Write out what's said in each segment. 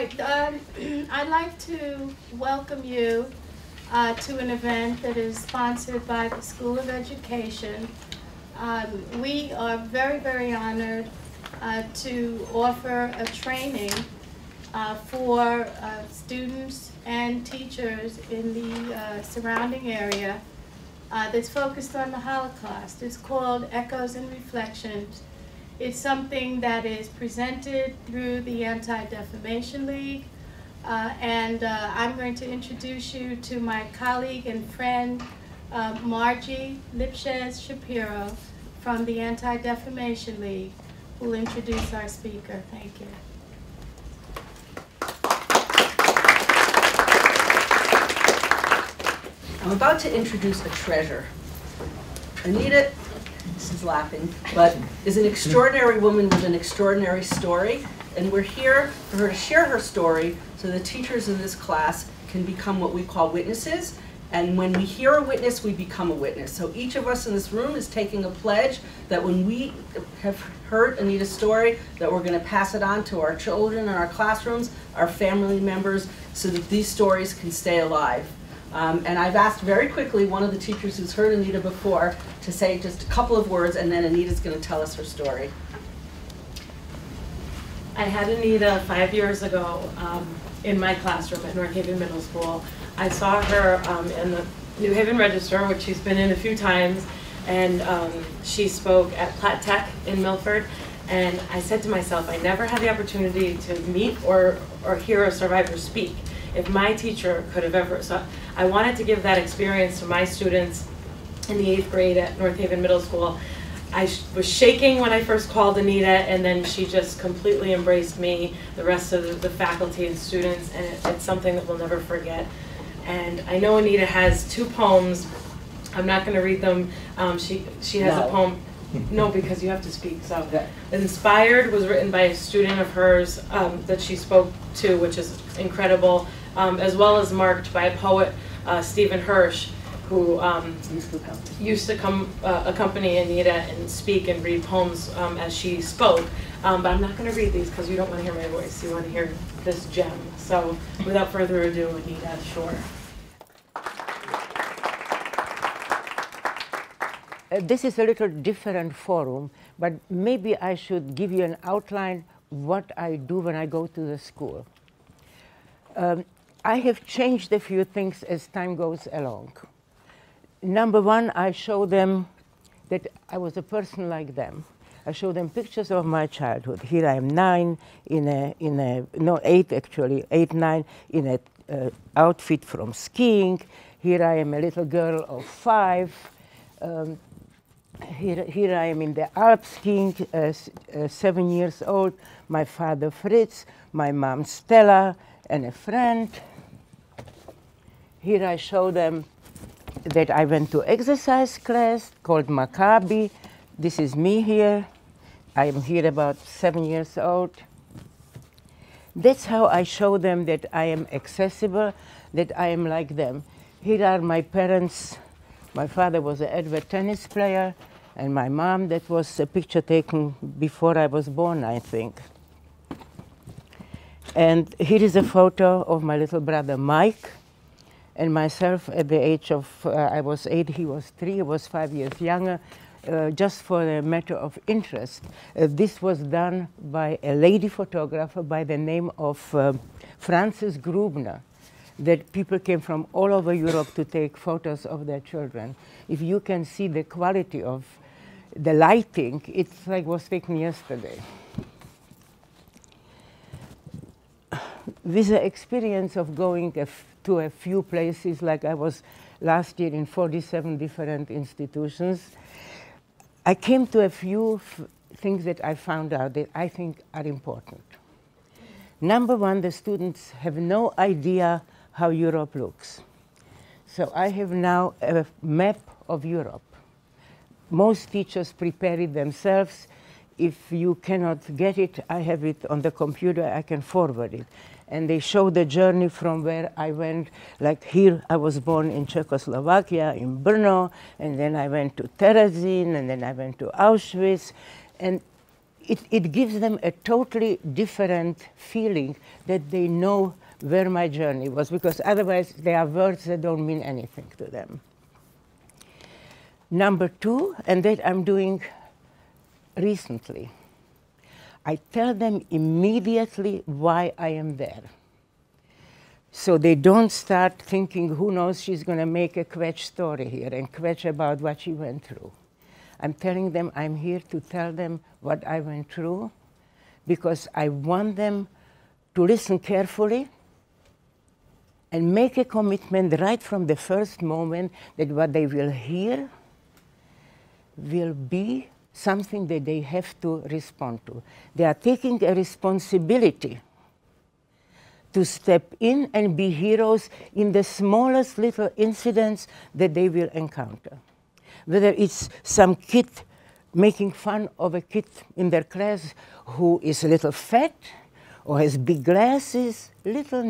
right. I'd like to welcome you to an event that is sponsored by the School of Education. We are very, very honored to offer a training for students and teachers in the surrounding area that's focused on the Holocaust. It's called Echoes and Reflections. It's something that is presented through the Anti-Defamation League, and I'm going to introduce you to my colleague and friend, Margie Lipshez Shapiro from the Anti-Defamation League, who will introduce our speaker. Thank you. I'm about to introduce a treasure. Anita, this is laughing, but is an extraordinary woman with an extraordinary story, and we're here for her to share her story so the teachers in this class can become what we call witnesses, and when we hear a witness, we become a witness. So each of us in this room is taking a pledge that when we have heard Anita's story, that we're going to pass it on to our children in our classrooms, our family members, so that these stories can stay alive. And I've asked very quickly one of the teachers who's heard Anita before to say just a couple of words, and then Anita's going to tell us her story. I had Anita 5 years ago in my classroom at North Haven Middle School. I saw her in the New Haven Register, which she's been in a few times, and she spoke at Platt Tech in Milford. And I said to myself, I never had the opportunity to meet or hear a survivor speak. If my teacher could have ever, so I wanted to give that experience to my students in the 8th grade at North Haven Middle School. I was shaking when I first called Anita, and then she just completely embraced me, the rest of the faculty and students, and it's something that we'll never forget. And I know Anita has 2 poems. I'm not going to read them. She has a poem. No, because you have to speak. So, Inspired was written by a student of hers that she spoke to, which is incredible, as well as marked by a poet, Stephen Hirsch, who used to come accompany Anita and speak and read poems as she spoke. But I'm not going to read these because you don't want to hear my voice. You want to hear this gem. So, without further ado, Anita Schorr. This is a little different forum, but maybe I should give you an outline what I do when I go to the school. I have changed a few things as time goes along. Number one, I show them that I was a person like them. I show them pictures of my childhood. Here I am 9 no 8 actually, 8, 9 in a outfit from skiing. Here I am a little girl of 5. Here I am in the Alps skiing, 7 years old. My father Fritz, my mom Stella, and a friend. Here I show them that I went to exercise class called Maccabi. This is me here. I am here about 7 years old. That's how I show them that I am accessible, that I am like them. Here are my parents. My father was an avid tennis player, and my mom, that was a picture taken before I was born, I think. And here is a photo of my little brother Mike and myself at the age of, I was 8, he was 3, he was 5 years younger, just for a matter of interest. This was done by a lady photographer by the name of Frances Grubner, that people came from all over Europe to take photos of their children. If you can see the quality of the lighting, it's like was taken yesterday. With the experience of going to a few places, like I was last year in 47 different institutions, I came to a few things that I found out that I think are important. Number one, the students have no idea how Europe looks. So I have now a map of Europe. Most teachers prepare it themselves. If you cannot get it, I have it on the computer, I can forward it. And they show the journey from where I went, like here I was born in Czechoslovakia, in Brno, and then I went to Terezin, and then I went to Auschwitz. And it gives them a totally different feeling that they know where my journey was, because otherwise they are words that don't mean anything to them. Number two, and that I'm doing recently, I tell them immediately why I am there. So they don't start thinking, who knows, she's going to make a kvetch story here and kvetch about what she went through. I'm telling them I'm here to tell them what I went through, because I want them to listen carefully and make a commitment right from the first moment that what they will hear will be something that they have to respond to. They are taking a responsibility to step in and be heroes in the smallest little incidents that they will encounter. Whether it's some kid making fun of a kid in their class who is a little fat or has big glasses, little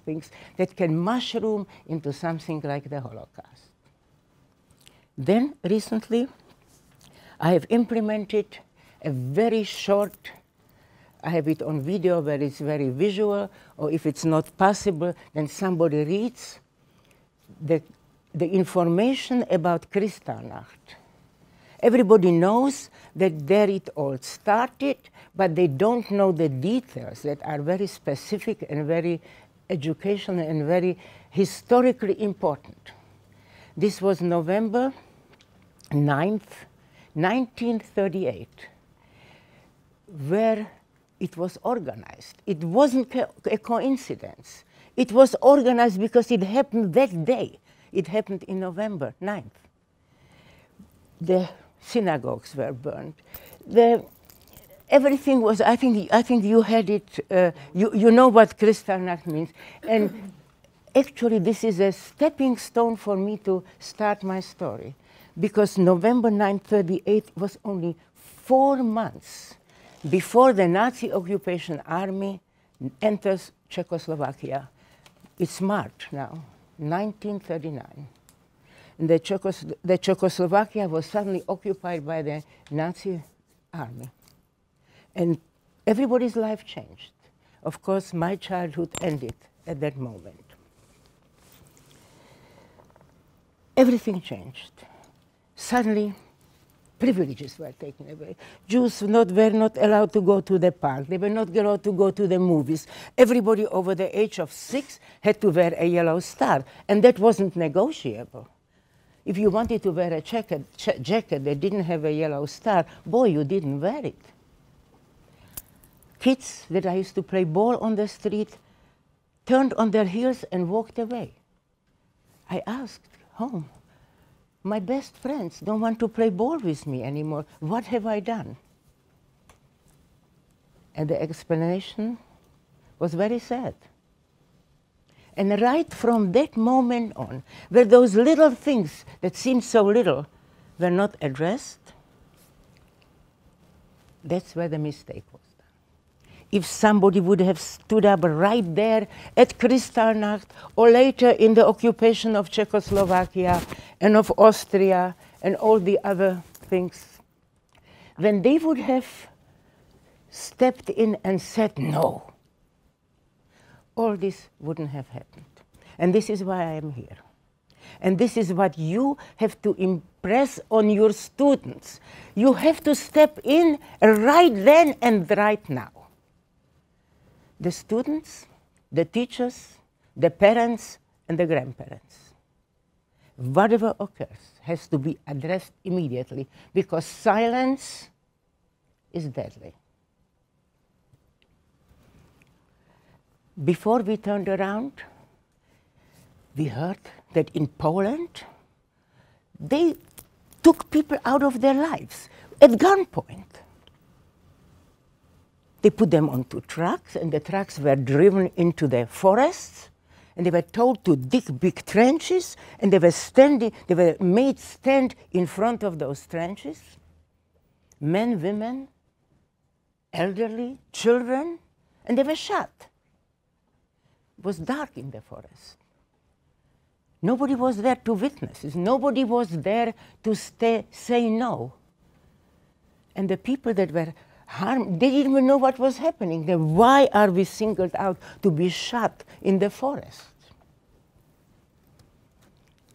things that can mushroom into something like the Holocaust. Then recently, I have implemented a very short, I have it on video where it's very visual, or if it's not possible, then somebody reads the information about Kristallnacht. Everybody knows that there it all started, but they don't know the details that are very specific and very educational and very historically important. This was November 9th, 1938, where it was organized. It wasn't a coincidence. It was organized because it happened that day. It happened in November 9th. The synagogues were burned. Everything was, I think you had it, you know what Kristallnacht means. And actually this is a stepping stone for me to start my story, because November 1938 was only 4 months before the Nazi occupation army enters Czechoslovakia. It's March now, 1939. And the Czechoslovakia was suddenly occupied by the Nazi army. And everybody's life changed. Of course, my childhood ended at that moment. Everything changed. Suddenly, privileges were taken away. Jews were not allowed to go to the park. They were not allowed to go to the movies. Everybody over the age of 6 had to wear a yellow star, and that wasn't negotiable. If you wanted to wear a jacket that didn't have a yellow star, boy, you didn't wear it. Kids that I used to play ball on the street turned on their heels and walked away. I asked home, my best friends don't want to play ball with me anymore. What have I done? And the explanation was very sad. And right from that moment on, where those little things that seemed so little were not addressed, that's where the mistake was done. If somebody would have stood up right there at Kristallnacht, or later in the occupation of Czechoslovakia and of Austria and all the other things, when they would have stepped in and said no, all this wouldn't have happened. And this is why I am here. And this is what you have to impress on your students. You have to step in right then and right now. The students, the teachers, the parents, and the grandparents. Whatever occurs has to be addressed immediately, because silence is deadly. Before we turned around, we heard that in Poland, they took people out of their lives at gunpoint. They put them onto trucks, and the trucks were driven into the forests, and they were told to dig big trenches, and they were made stand in front of those trenches. Men, women, elderly, children, and they were shot. It was dark in the forest. Nobody was there to witness it. Nobody was there to say no. And the people that were harm. They didn't even know what was happening. Then why are we singled out to be shot in the forest?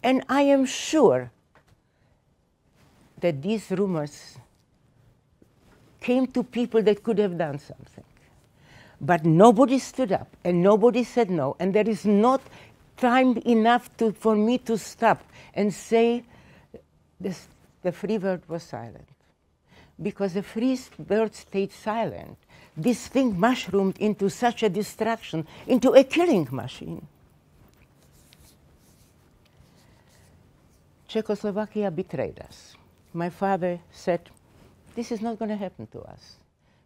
And I am sure that these rumors came to people that could have done something. But nobody stood up and nobody said no. And there is not time enough for me to stop and say the free word was silent. Because the free word stayed silent, this thing mushroomed into such a distraction, into a killing machine. Czechoslovakia betrayed us. My father said, this is not going to happen to us.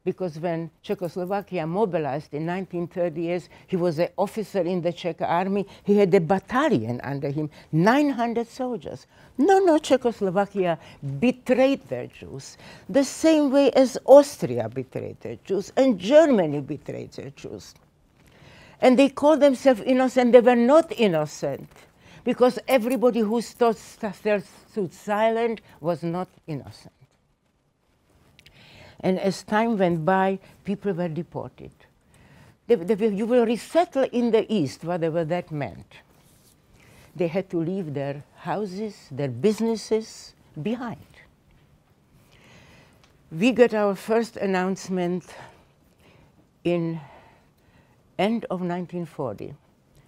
Because when Czechoslovakia mobilized in 1938, he was an officer in the Czech army. He had a battalion under him, 900 soldiers. No, Czechoslovakia betrayed their Jews, the same way as Austria betrayed their Jews and Germany betrayed their Jews. And they called themselves innocent. They were not innocent, because everybody who stood silent was not innocent. And as time went by, people were deported. You will resettle in the East, whatever that meant. They had to leave their houses, their businesses behind. We got our first announcement in end of 1940,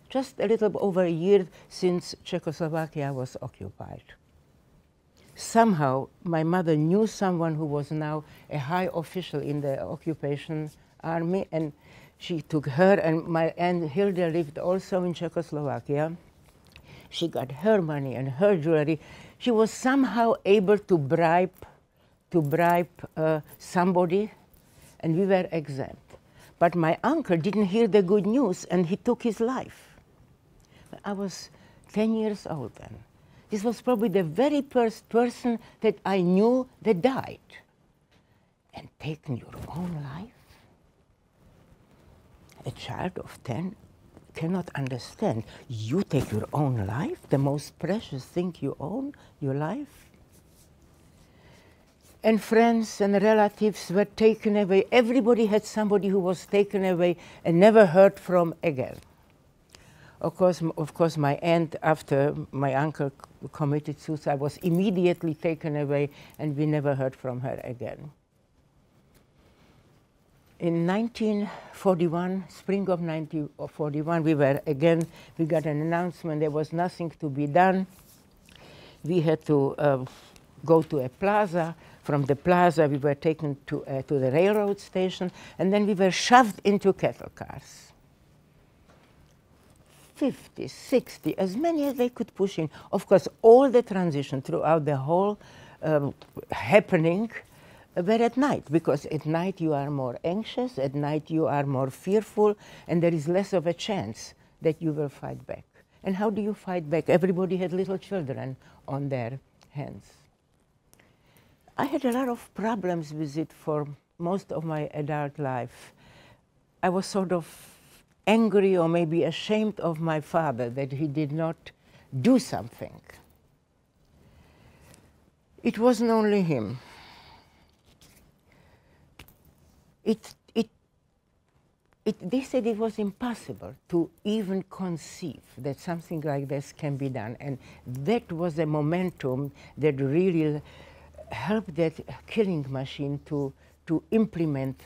just a little over a year since Czechoslovakia was occupied. Somehow, my mother knew someone who was now a high official in the occupation army, and she took her, and my Aunt Hilda lived also in Czechoslovakia. She got her money and her jewelry. She was somehow able to bribe somebody, and we were exempt. But my uncle didn't hear the good news, and he took his life. I was 10 years old then. This was probably the very first person that I knew that died. And taking your own life? A child of 10 cannot understand. You take your own life, the most precious thing you own, your life? And friends and relatives were taken away. Everybody had somebody who was taken away and never heard from again. Of course, my aunt, after my uncle committed suicide, was immediately taken away, and we never heard from her again. In 1941, spring of 1941, we got an announcement there was nothing to be done. We had to go to a plaza. From the plaza, we were taken to the railroad station, and then we were shoved into cattle cars. 50, 60, as many as they could push in. Of course, all the transition throughout the whole happening were at night, because at night you are more anxious, at night you are more fearful, and there is less of a chance that you will fight back. And how do you fight back? Everybody had little children on their hands. I had a lot of problems with it for most of my adult life. I was sort of angry or maybe ashamed of my father that he did not do something. It wasn't only him. They said it was impossible to even conceive that something like this can be done, and that was a momentum that really helped that killing machine to implement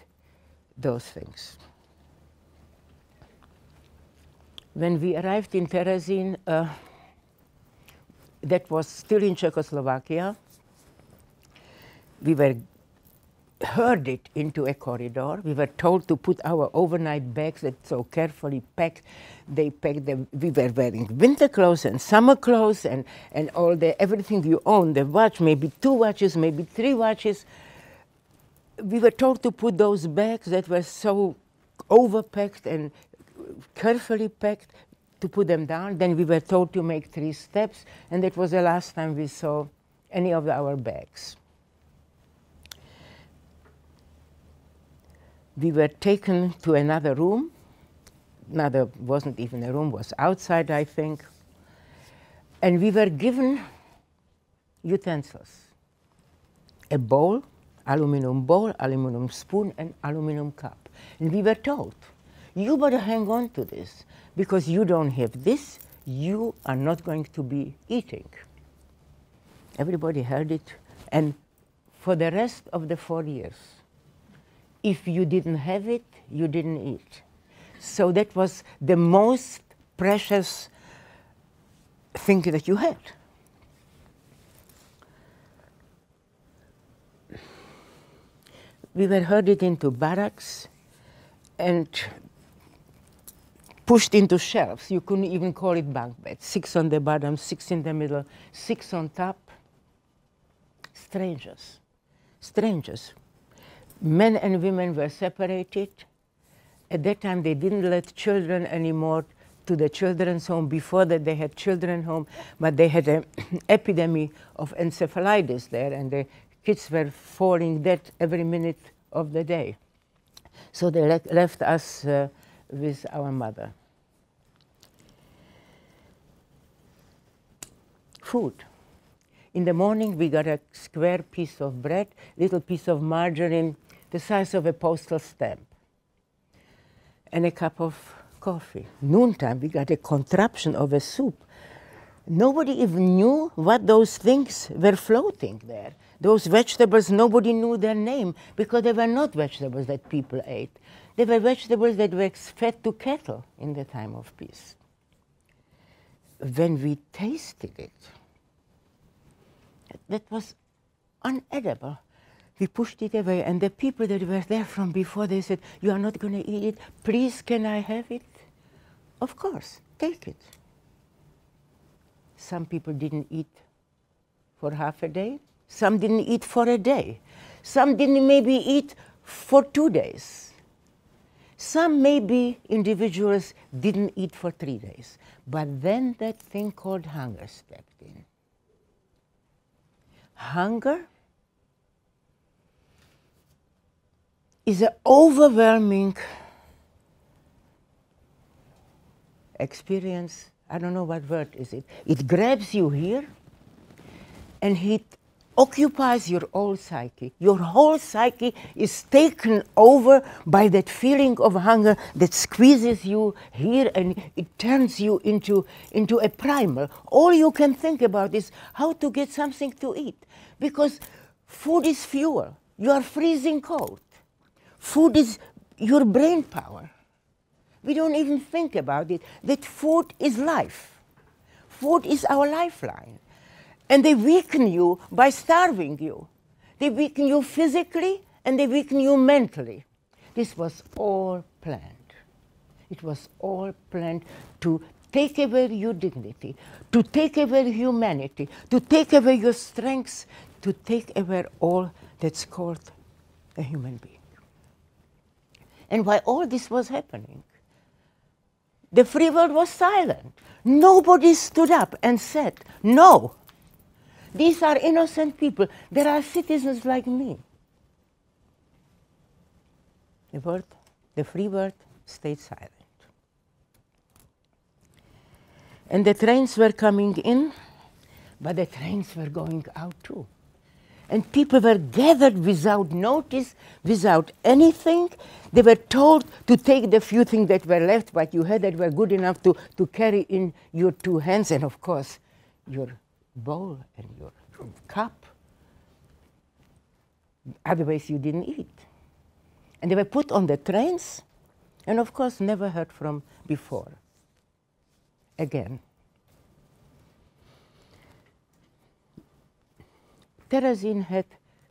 those things. When we arrived in Terezin, that was still in Czechoslovakia, we were herded into a corridor. We were told to put our overnight bags that so carefully packed. They packed them. We were wearing winter clothes and summer clothes and all everything you own, the watch, maybe 2 watches, maybe 3 watches. We were told to put those bags that were so overpacked and carefully packed, to put them down. Then we were told to make 3 steps, and that was the last time we saw any of our bags. We were taken to another room. Wasn't even a room, was outside, I think. And we were given utensils. A bowl, Aluminum bowl, aluminum spoon, and aluminum cup. And we were told, you better hang on to this, because you don't have this, you are not going to be eating. Everybody held it, and for the rest of the 4 years, if you didn't have it, you didn't eat. So that was the most precious thing that you had. We were herded into barracks and pushed into shelves. You couldn't even call it bunk beds. 6 on the bottom, 6 in the middle, 6 on top. Strangers. Strangers. Men and women were separated. At that time, they didn't let children anymore to the children's home. Before that, they had children home, but they had an epidemic of encephalitis there, and the kids were falling dead every minute of the day. So they left us with our mother. Food. In the morning, we got a square piece of bread, little piece of margarine, the size of a postal stamp, and a cup of coffee. Noontime, we got a contraption of a soup. Nobody even knew what those things were floating there. Those vegetables, nobody knew their name, because they were not vegetables that people ate. They were vegetables that were fed to cattle in the time of peace. When we tasted it, that was unedible. We pushed it away, and the people that were there from before, they said, you are not going to eat it? Please, can I have it? Of course, take it. Some people didn't eat for half a day. Some didn't eat for a day. Some didn't maybe eat for 2 days. Some maybe individuals didn't eat for 3 days. But then that thing called hunger stepped in. Hunger is an overwhelming experience. I don't know what word is it. It grabs you here, and it occupies your whole psyche. Your whole psyche is taken over by that feeling of hunger that squeezes you here, and it turns you into a primal. All you can think about is how to get something to eat, because food is fuel. You are freezing cold. Food is your brain power. We don't even think about it, that food is life. Food is our lifeline. And they weaken you by starving you. They weaken you physically, and they weaken you mentally. This was all planned. It was all planned to take away your dignity, to take away humanity, to take away your strengths, to take away all that's called a human being. And while all this was happening, the free world was silent. Nobody stood up and said, no, these are innocent people. There are citizens like me. The free world stayed silent. And the trains were coming in, but the trains were going out too. And people were gathered without notice, without anything. They were told to take the few things that were left, what you had that were good enough to carry in your 2 hands, and of course, your bowl and your cup. Otherwise, you didn't eat. And they were put on the trains, and of course, never heard from before. Again. Terezin had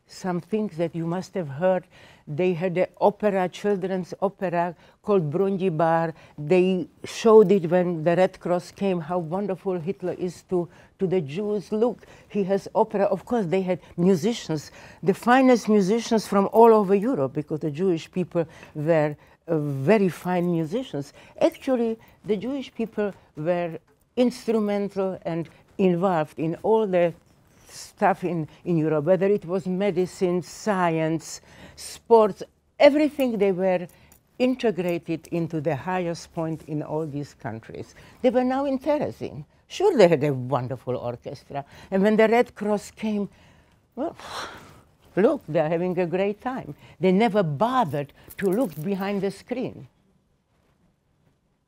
some things that you must have heard. They had an opera, children's opera called Brundibar. They showed it when the Red Cross came, how wonderful Hitler is to the Jews. Look, he has opera. Of course, they had musicians, the finest musicians from all over Europe, because the Jewish people were very fine musicians. Actually, the Jewish people were instrumental and involved in all the stuff in Europe, whether it was medicine, science, sports, everything. They were integrated into the highest point in all these countries. They were now in Terezin. Sure, they had a wonderful orchestra. And when the Red Cross came, well, Look, they're having a great time. They never bothered to look behind the screen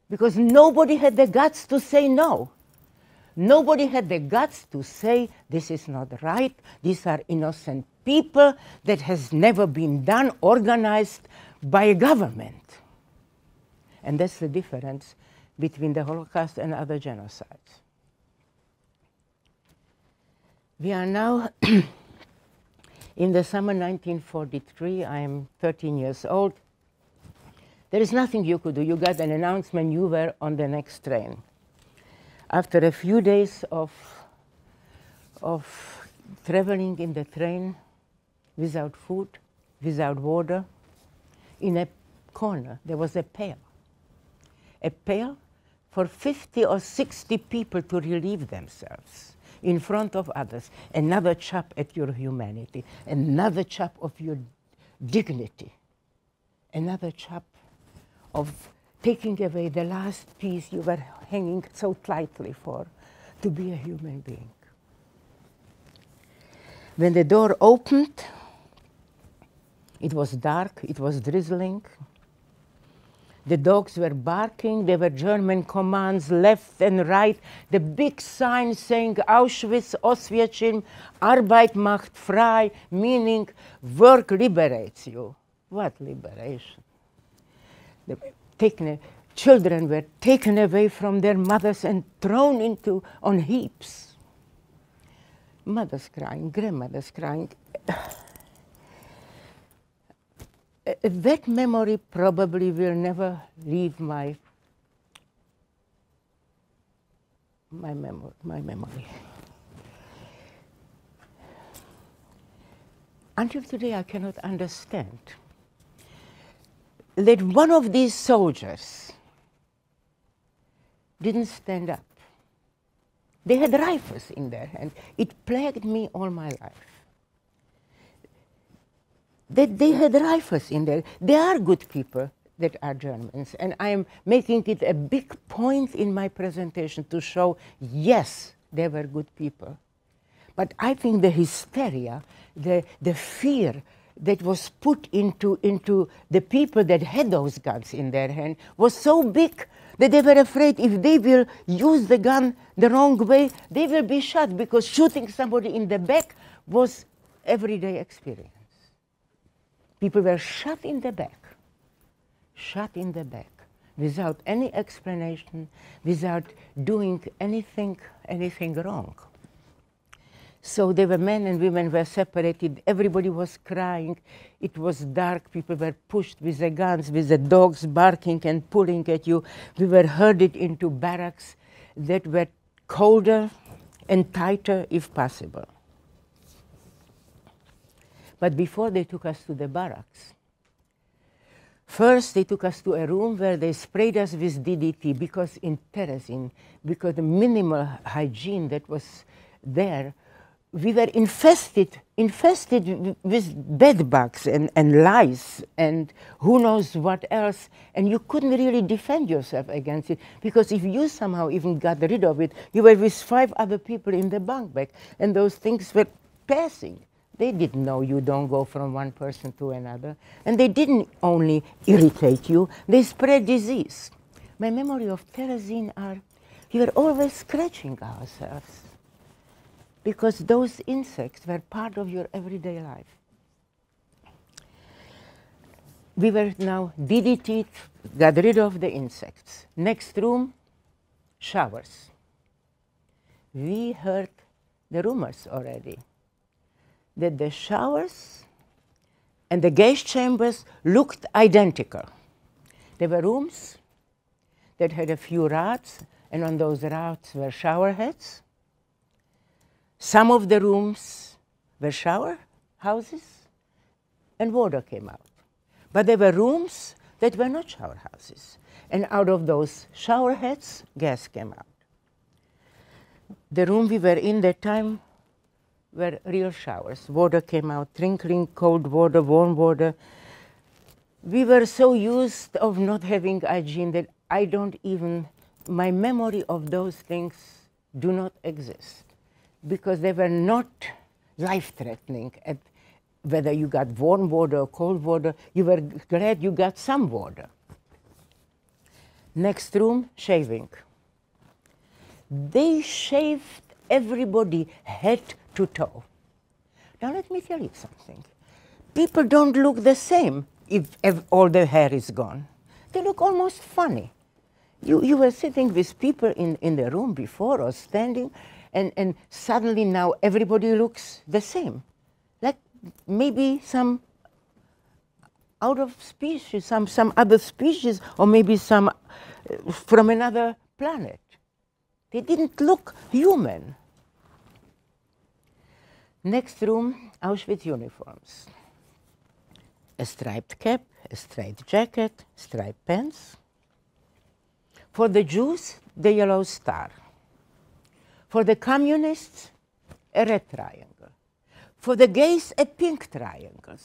because nobody had the guts to say no. Nobody had the guts to say, this is not right, these are innocent people, that has never been done, organized by a government. And that's the difference between the Holocaust and other genocides. We are now in the summer 1943. I am 13 years old. There is nothing you could do. You got an announcement, you were on the next train. After a few days of traveling in the train without food, without water, in a corner there was a pail for 50 or 60 people to relieve themselves in front of others. Another chop at your humanity, another chop of your dignity, another chop of taking away the last piece you were hanging so tightly for, to be a human being. When the door opened, it was dark, it was drizzling. The dogs were barking, there were German commands left and right, the big sign saying Auschwitz, Oswiecim, Arbeit macht frei, meaning work liberates you. What liberation? Children were taken away from their mothers and thrown on heaps. Mothers crying, grandmothers crying. That memory probably will never leave my memory. Until today, I cannot understand that one of these soldiers didn't stand up. They had rifles in their hand. It plagued me all my life. That they had rifles in there. They are good people that are Germans, and I am making it a big point in my presentation to show, yes, they were good people. But I think the hysteria, the fear that was put into the people that had those guns in their hand was so big that they were afraid if they will use the gun the wrong way, they will be shot, because shooting somebody in the back was everyday experience. People were shot in the back, without any explanation, without doing anything wrong. So there were men and women were separated, everybody was crying, it was dark, people were pushed with the guns, with the dogs barking and pulling at you. We were herded into barracks that were colder and tighter if possible. But before they took us to the barracks, first they took us to a room where they sprayed us with DDT, because in Terezin, because the minimal hygiene that was there, we were infested with bed bugs and lice and who knows what else, and you couldn't really defend yourself against it, because if you somehow even got rid of it, you were with 5 other people in the bunk bed, and those things were passing. They didn't know you don't go from one person to another, and they didn't only irritate you, they spread disease. My memory of Terezin are, we were always scratching ourselves, because those insects were part of your everyday life. We were now DDT'd, got rid of the insects. Next room, showers. We heard the rumors already that the showers and the gas chambers looked identical. There were rooms that had a few rods, and on those rods were shower heads. Some of the rooms were shower houses, and water came out. But there were rooms that were not shower houses, and out of those shower heads, gas came out. The room we were in that time were real showers. Water came out, trickling cold water, warm water. We were so used of not having hygiene that I don't even, my memory of those things do not exist, because they were not life-threatening whether you got warm water or cold water, you were glad you got some water. Next room, shaving. They shaved everybody head to toe. Now let me tell you something. People don't look the same if all the hair is gone. They look almost funny. You were sitting with people in the room before or standing, and suddenly now everybody looks the same. Like maybe some out of species, some other species, or maybe some from another planet. They didn't look human. Next room, Auschwitz uniforms. A striped cap, a striped jacket, striped pants. For the Jews, the yellow star. For the communists, a red triangle. For the gays, a pink triangle.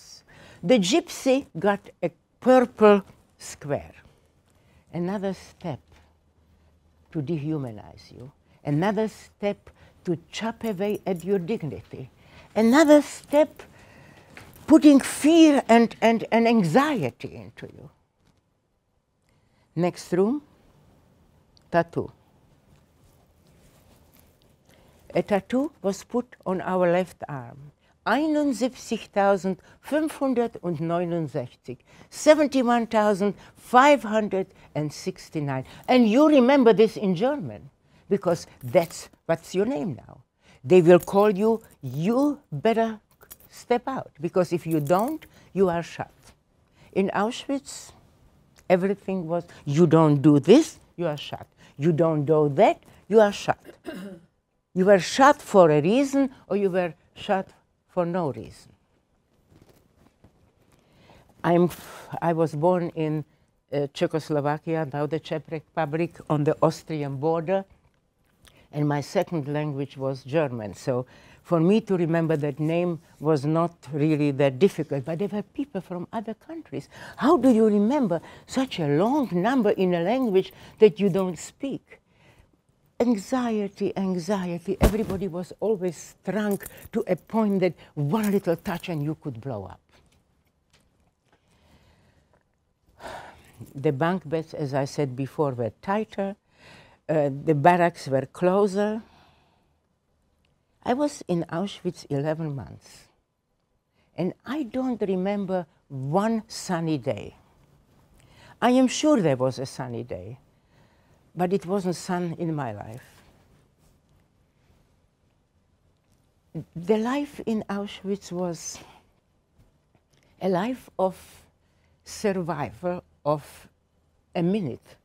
The gypsy got a purple square. Another step to dehumanize you. Another step to chop away at your dignity. Another step putting fear and anxiety into you. Next room, tattoo. A tattoo was put on our left arm. 71.569. 71,569. And you remember this in German, because that's what's your name now. They will call you, you better step out, because if you don't, you are shot. In Auschwitz, everything was, you don't do this, you are shot. You don't do that, you are shot. You were shot for a reason, or you were shot for no reason. I was born in Czechoslovakia, now the Czech Republic, on the Austrian border, and my second language was German. So for me to remember that name was not really that difficult, but there were people from other countries. How do you remember such a long number in a language that you don't speak? Anxiety, anxiety. Everybody was always strung to a point that one little touch and you could blow up. The bunk beds, as I said before, were tighter. The barracks were closer. I was in Auschwitz 11 months, and I don't remember one sunny day. I am sure there was a sunny day, but it wasn't sun in my life. The life in Auschwitz was a life of survival of a minute,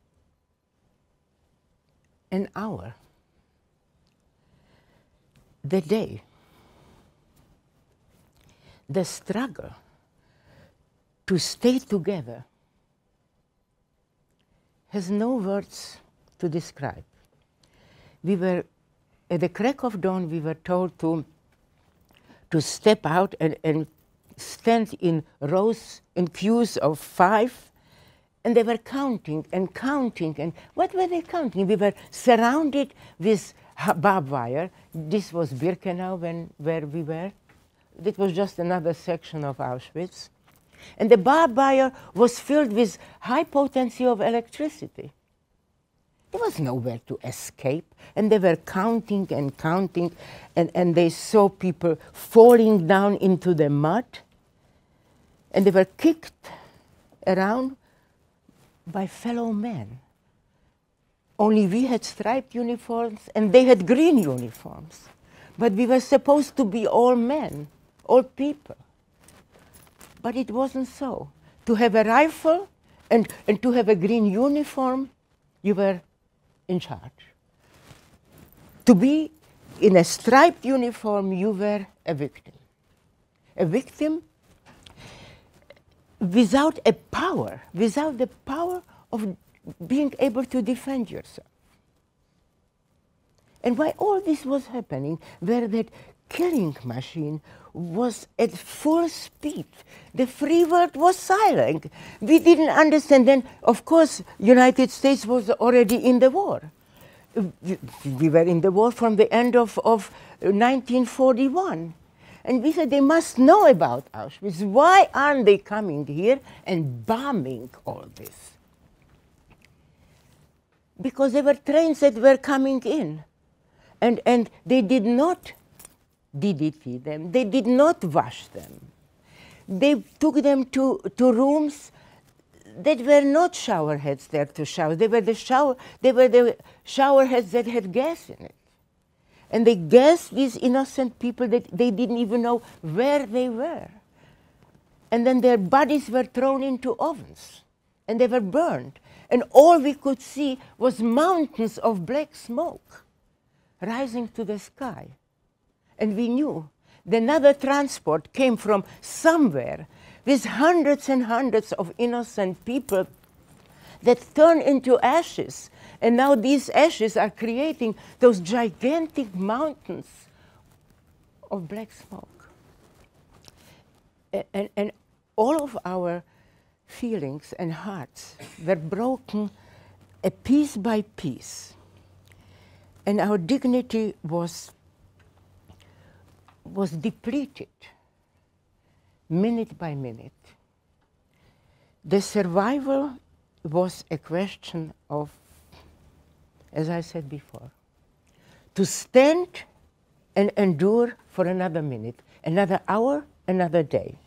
an hour, the day, the struggle to stay together has no words to describe. We were, at the crack of dawn, we were told to step out and stand in rows and queues of 5, and they were counting and counting. And what were they counting? We were surrounded with barbed wire. This was Birkenau where we were. It was just another section of Auschwitz. And the barbed wire was filled with high potency of electricity. There was nowhere to escape, and they were counting and counting, and they saw people falling down into the mud, and they were kicked around by fellow men. Only we had striped uniforms, and they had green uniforms. But we were supposed to be all men, all people. But it wasn't so. To have a rifle and to have a green uniform, you were in charge. To be in a striped uniform, you were a victim. A victim without the power of being able to defend yourself. And while all this was happening, where that killing machine was at full speed, the free world was silent. We didn't understand. Then, of course, United States was already in the war. We were in the war from the end of 1941. And we said, they must know about Auschwitz. Why aren't they coming here and bombing all this? Because there were trains that were coming in. And they did not DDT them. They did not wash them. They took them to rooms that were not shower heads there to shower. They were the shower heads that had gas in it. And they gassed these innocent people that they didn't even know where they were. And then their bodies were thrown into ovens, and they were burned. And all we could see was mountains of black smoke rising to the sky. And we knew that another transport came from somewhere with hundreds and hundreds of innocent people that turned into ashes. And now these ashes are creating those gigantic mountains of black smoke. And all of our feelings and hearts were broken piece by piece. And our dignity was depleted minute by minute. The survival was a question of, as I said before, to stand and endure for another minute, another hour, another day.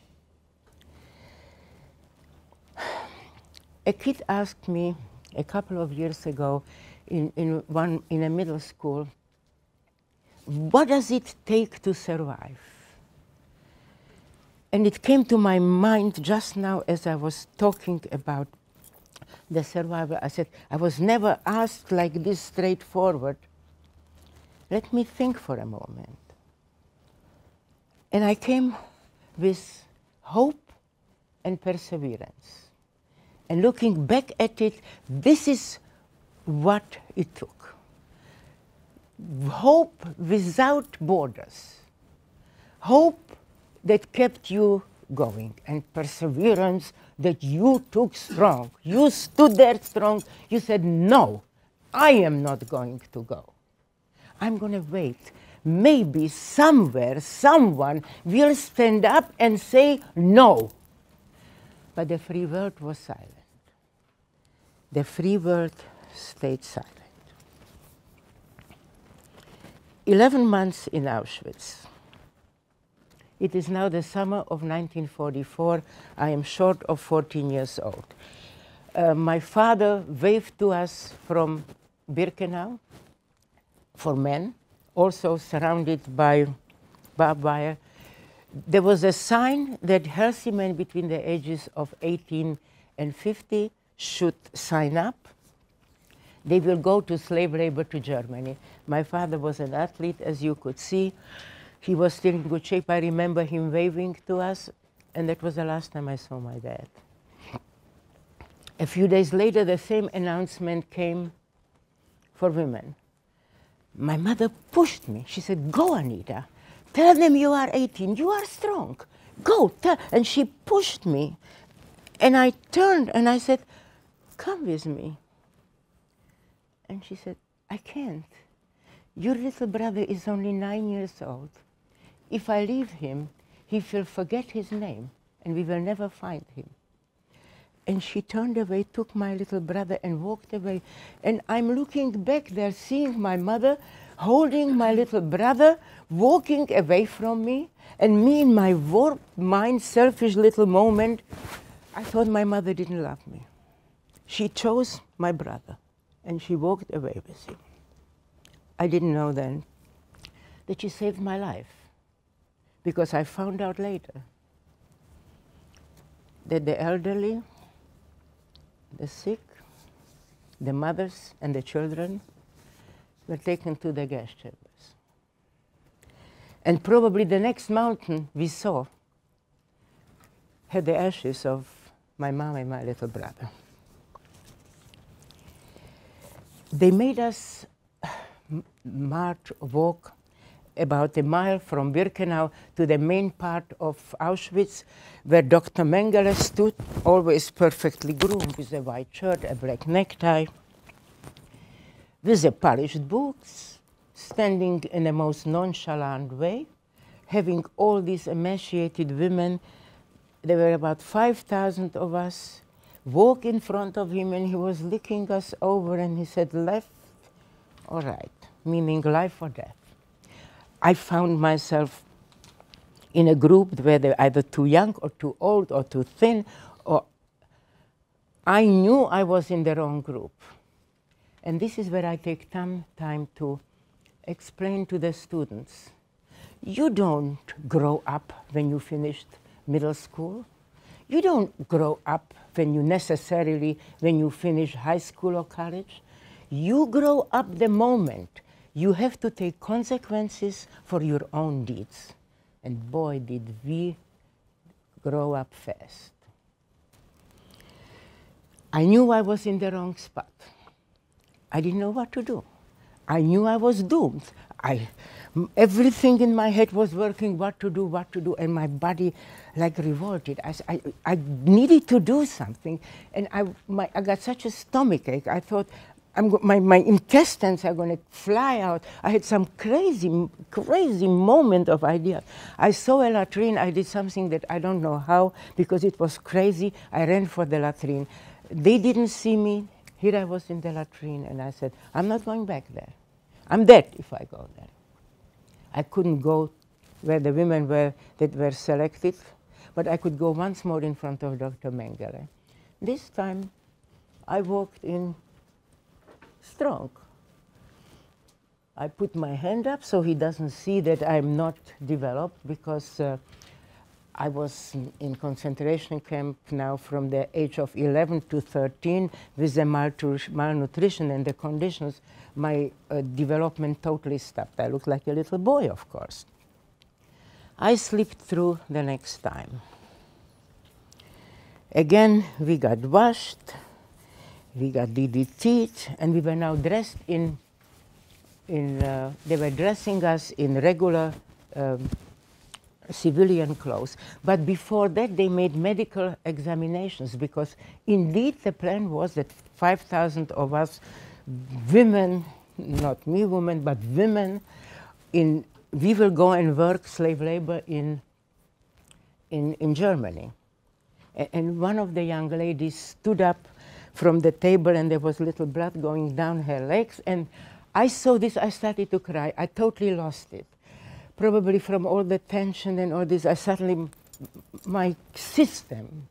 A kid asked me a couple of years ago in a middle school, what does it take to survive? And it came to my mind just now as I was talking about the survival. I said, I was never asked like this straightforward. Let me think for a moment. And I came with hope and perseverance. And looking back at it, this is what it took. Hope without borders. Hope that kept you going, and perseverance that you took strong. You stood there strong. You said, no, I am not going to go. I'm going to wait. Maybe somewhere, someone will stand up and say no. But the free world was silent. The free world stayed silent. 11 months in Auschwitz. It is now the summer of 1944. I am short of 14 years old. My father waved to us from Birkenau for men, also surrounded by barbed wire. There was a sign that healthy men between the ages of 18 and 50 should sign up. They will go to slave labor to Germany. My father was an athlete, as you could see. He was still in good shape. I remember him waving to us, and that was the last time I saw my dad. A few days later, the same announcement came for women. My mother pushed me. She said, go, Anita. Tell them you are 18. You are strong. Go, tell. And she pushed me. And I turned and I said, come with me. And she said, I can't. Your little brother is only 9 years old. If I leave him, he will forget his name, and we will never find him. And she turned away, took my little brother, and walked away. And I'm looking back there, seeing my mother holding my little brother, walking away from me, and me in my warped mind, selfish little moment, I thought my mother didn't love me. She chose my brother, and she walked away with him. I didn't know then that she saved my life, because I found out later that the elderly, the sick, the mothers and the children were taken to the gas chambers. And probably the next mountain we saw had the ashes of my mom and my little brother. They made us walk about a mile from Birkenau to the main part of Auschwitz, where Dr. Mengele stood, always perfectly groomed, with a white shirt, a black necktie, with the polished boots, standing in the most nonchalant way, having all these emaciated women. There were about 5,000 of us, walk in front of him, and he was looking us over, and he said, left or right, meaning life or death. I found myself in a group where they were either too young or too old or too thin, or I knew I was in the wrong group. And this is where I take time to explain to the students, you don't grow up when you finished middle school. You don't grow up when you finish high school or college. You grow up the moment you have to take consequences for your own deeds. And boy, did we grow up fast. I knew I was in the wrong spot. I didn't know what to do. I knew I was doomed. Everything in my head was working, what to do, and my body like revolted. I needed to do something, and I got such a stomachache. I thought, my intestines are going to fly out. I had some crazy moment of idea. I saw a latrine. I did something that I don't know how, because it was crazy. I ran for the latrine. They didn't see me. Here I was in the latrine, and I said, I'm not going back there. I'm dead if I go there. I couldn't go where the women were that were selected, but I could go once more in front of Dr. Mengele. This time, I walked in strong. I put my hand up so he doesn't see that I'm not developed, because I was in concentration camp now from the age of 11 to 13 with the malnutrition and the conditions. My development totally stopped. I looked like a little boy, of course. I slipped through the next time. Again, we got washed, we got DDT'd, and we were now dressed they were dressing us in regular civilian clothes. But before that, they made medical examinations, because indeed the plan was that 5,000 of us, women, not me women, but women, we will go and work slave labor in Germany. And one of the young ladies stood up from the table, and there was little blood going down her legs. And I saw this, I started to cry. I totally lost it. Probably from all the tension and all this, my system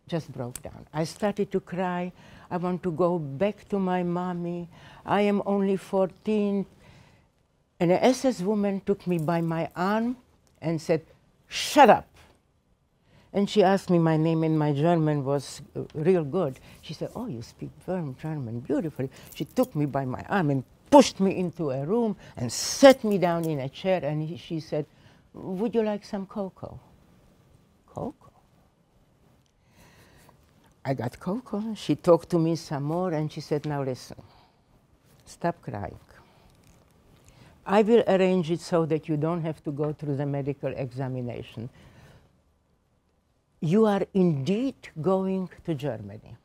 just broke down. I started to cry. I want to go back to my mommy. I am only 14. And an SS woman took me by my arm and said, shut up. And she asked me my name, and my German was real good. She said, oh, you speak German beautifully. She took me by my arm and pushed me into a room and sat me down in a chair, and she said, would you like some cocoa? Cocoa? I got cocoa. She talked to me some more, and she said, now listen, stop crying. I will arrange it so that you don't have to go through the medical examination. You are indeed going to Germany.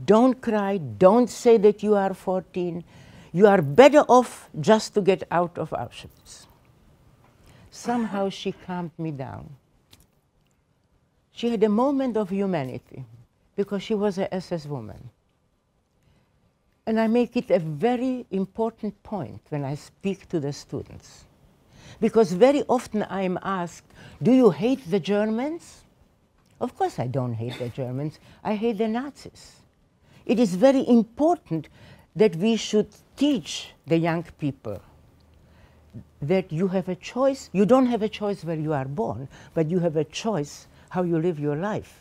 Don't cry. Don't say that you are 14. You are better off just to get out of Auschwitz. Somehow she calmed me down. She had a moment of humanity, because she was an SS woman. And I make it a very important point when I speak to the students. Because very often I am asked, do you hate the Germans? Of course I don't hate the Germans. I hate the Nazis. It is very important that we should teach the young people that you have a choice. You don't have a choice where you are born, but you have a choice how you live your life.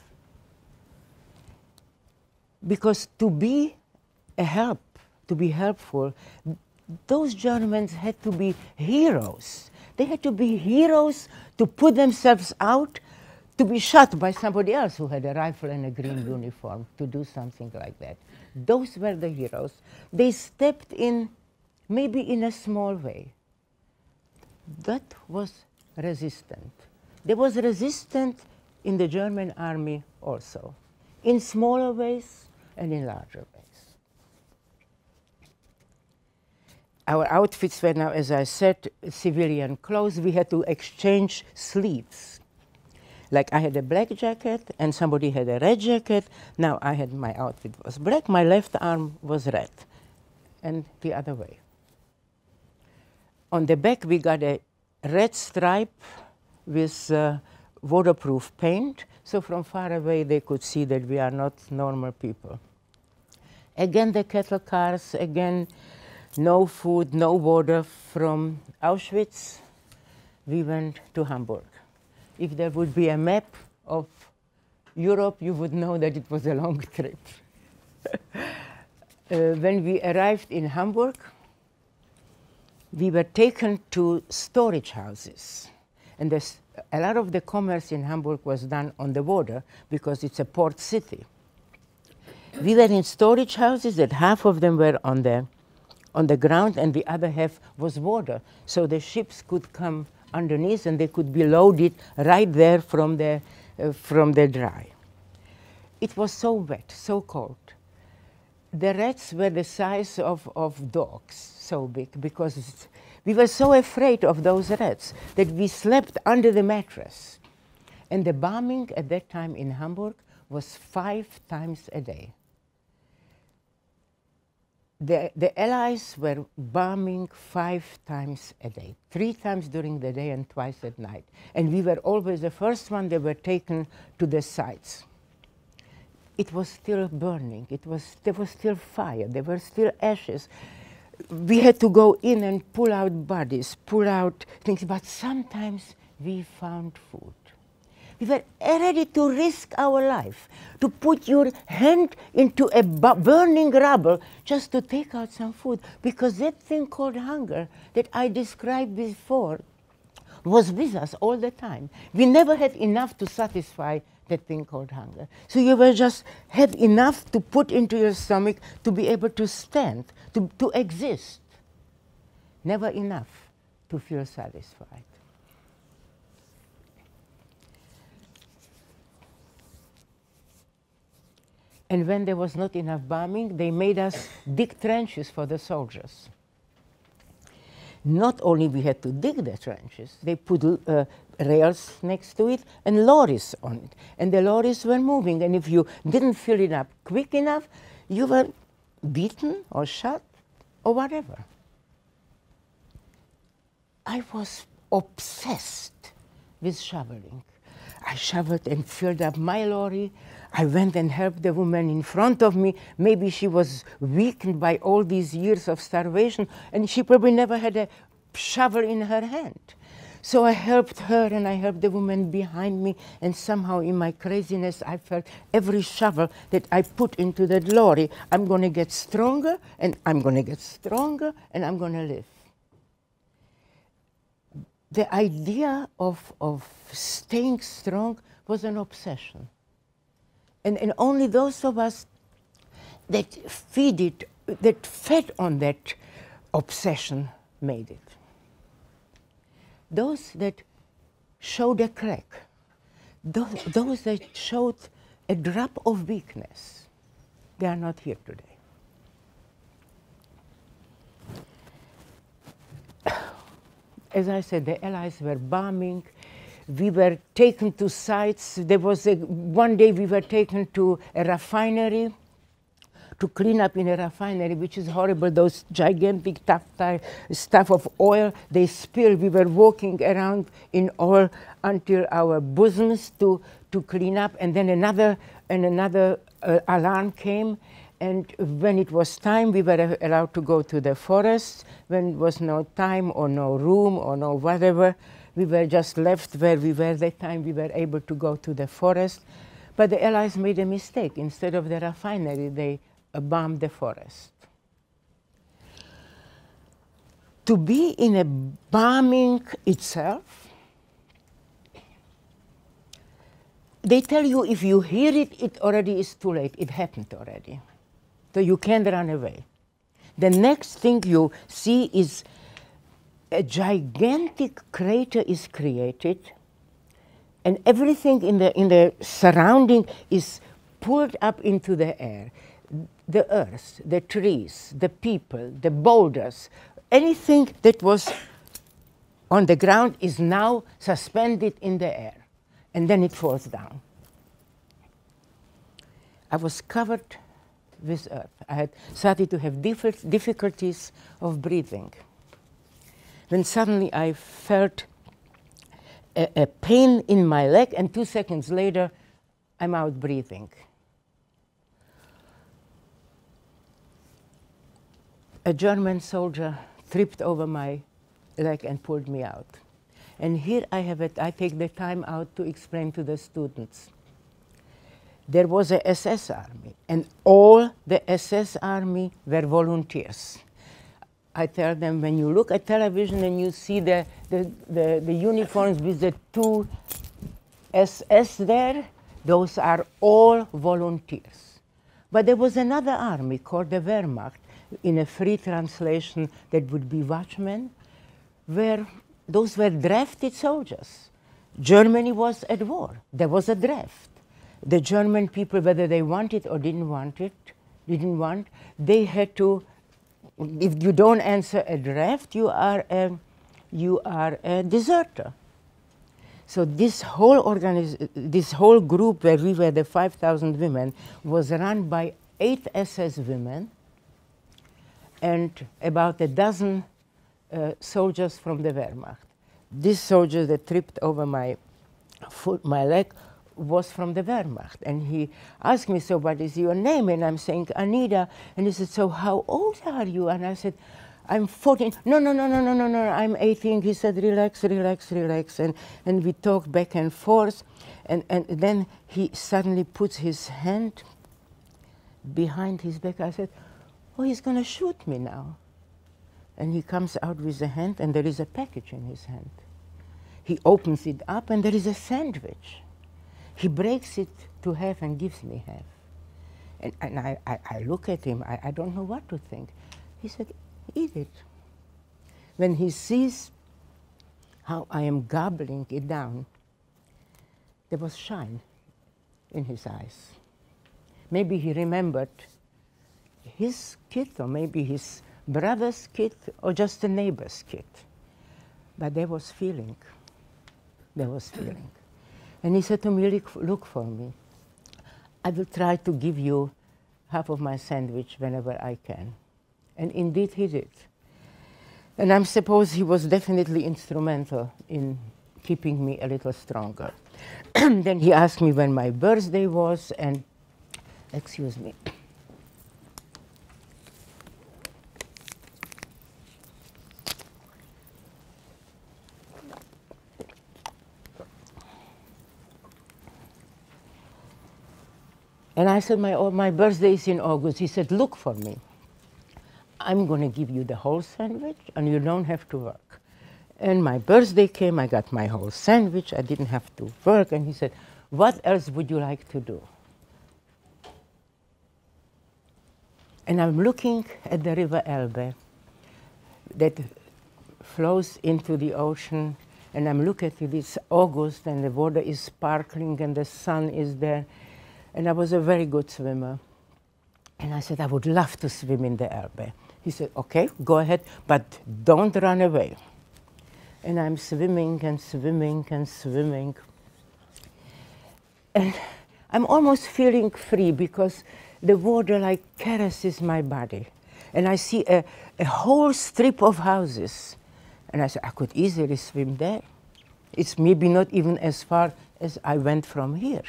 Because to be a help, to be helpful, those Germans had to be heroes. They had to be heroes to put themselves out, to be shot by somebody else who had a rifle and a green uniform, to do something like that. Those were the heroes. They stepped in, maybe in a small way. That was resistant. There was resistance in the German army also, in smaller ways and in larger ways. our outfits were now, as I said, civilian clothes. We had to exchange sleeves. Like I had a black jacket and somebody had a red jacket. Now my outfit was black, my left arm was red, and the other way. On the back we got a red stripe with waterproof paint, so from far away they could see that we are not normal people. Again the cattle cars, again no food, no water. From Auschwitz we went to Hamburg. If there would be a map of Europe, you would know that it was a long trip. When we arrived in Hamburg, we were taken to storage houses. And a lot of the commerce in Hamburg was done on the water because it's a port city. We were in storage houses that half of them were on the ground and the other half was water. So the ships could come underneath and they could be loaded right there from the dry. It was so wet, so cold. The rats were the size of dogs, so big, because we were so afraid of those rats that we slept under the mattress. And the bombing at that time in Hamburg was 5 times a day. The Allies were bombing 5 times a day, 3 times during the day and twice at night. And we were always the first one that were taken to the sites. It was still burning, there was still fire, there were still ashes. We had to go in and pull out bodies, pull out things, but sometimes we found food. We were ready to risk our life, to put your hand into a burning rubble just to take out some food, because that thing called hunger that I described before was with us all the time. We never had enough to satisfy that thing called hunger. So you were just had enough to put into your stomach to be able to stand, to exist. Never enough to feel satisfied. And when there was not enough bombing, they made us dig trenches for the soldiers. Not only we had to dig the trenches, they put rails next to it and lorries on it. And the lorries were moving, and if you didn't fill it up quick enough, you were beaten or shot or whatever. I was obsessed with shoveling. I shoveled and filled up my lorry. I went and helped the woman in front of me. Maybe she was weakened by all these years of starvation, and she probably never had a shovel in her hand. So I helped her, and I helped the woman behind me, and somehow in my craziness, I felt every shovel that I put into that lorry, I'm going to get stronger, and I'm going to get stronger, and I'm going to live. The idea of staying strong was an obsession. And only those of us that fed on that obsession made it. Those that showed a crack, those that showed a drop of weakness, they are not here today. As I said, the Allies were bombing. We were taken to sites. There was one day we were taken to a refinery to clean up in a refinery, which is horrible. Those gigantic stuff of oil, they spill. We were walking around in oil until our bosoms to clean up, and then another alarm came. And when it was time, we were allowed to go to the forest. When it was no time or no room or no whatever, we were just left where we were that time. We were able to go to the forest. But the Allies made a mistake. Instead of the refinery, they bombed the forest. To be in a bombing itself, they tell you if you hear it, it already is too late. It happened already. So you can't run away. The next thing you see is a gigantic crater is created, and everything in the surrounding is pulled up into the air. The earth, the trees, the people, the boulders, anything that was on the ground is now suspended in the air, and then it falls down. I was covered with earth. I had started to have difficulties of breathing. Then suddenly I felt a pain in my leg, and 2 seconds later, I'm out breathing. A German soldier tripped over my leg and pulled me out. And here I take the time out to explain to the students. There was a SS army, and all the SS army were volunteers. I tell them, when you look at television and you see the uniforms with the 2 SS there, those are all volunteers. But there was another army called the Wehrmacht, in a free translation that would be watchmen, where those were drafted soldiers. Germany was at war. There was a draft. The German people, whether they wanted or didn't want, they had to, if you don't answer a draft, you are a deserter. So this whole group, where we were the 5,000 women, was run by 8 SS women and about a dozen soldiers from the Wehrmacht. This soldier that tripped over my leg was from the Wehrmacht. And he asked me, so what is your name? And I'm saying, Anita. And he said, so how old are you? And I said, I'm 14. No, I'm 18. He said, relax. And we talked back and forth. And then he suddenly puts his hand behind his back. I said, oh, he's going to shoot me now. And he comes out with a hand, and there is a package in his hand. He opens it up, and there is a sandwich. He breaks it to half and gives me half. And I look at him. I don't know what to think. He said, eat it. When he sees how I am gobbling it down, there was shine in his eyes. Maybe he remembered his kid, or maybe his brother's kid, or just a neighbor's kid. But there was feeling. There was feeling. And he said to me, look for me. I will try to give you half of my sandwich whenever I can. And indeed he did. And I suppose he was definitely instrumental in keeping me a little stronger. Then he asked me when my birthday was, and excuse me. And I said, my birthday is in August. He said, look for me. I'm going to give you the whole sandwich, and you don't have to work. And my birthday came. I got my whole sandwich. I didn't have to work. And he said, what else would you like to do? And I'm looking at the river Elbe that flows into the ocean. And I'm looking at this August, and the water is sparkling, and the sun is there. And I was a very good swimmer. And I said, I would love to swim in the Elbe. He said, okay, go ahead, but don't run away. And I'm swimming and swimming and swimming. And I'm almost feeling free because the water like caresses my body. And I see a whole strip of houses. And I said, I could easily swim there. It's maybe not even as far as I went from here.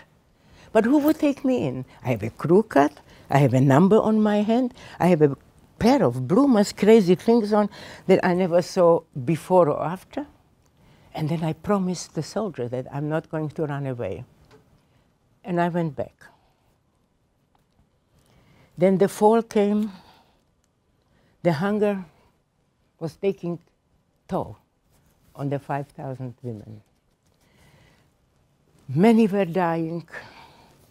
But who would take me in? I have a crew cut. I have a number on my hand. I have a pair of bloomers, crazy things on that I never saw before or after. And then I promised the soldier that I'm not going to run away. And I went back. Then the fall came. The hunger was taking toll on the 5,000 women. Many were dying.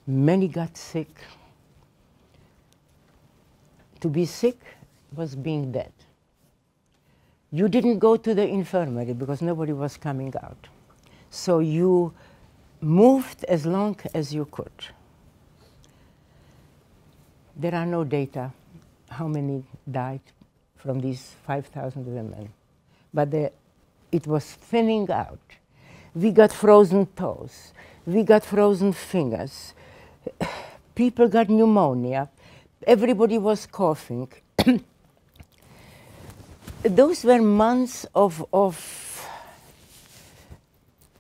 Many got sick. To be sick was being dead. You didn't go to the infirmary because nobody was coming out. So you moved as long as you could. There are no data how many died from these 5,000 women. But it was thinning out. We got frozen toes. We got frozen fingers. People got pneumonia. Everybody was coughing. Those were months of,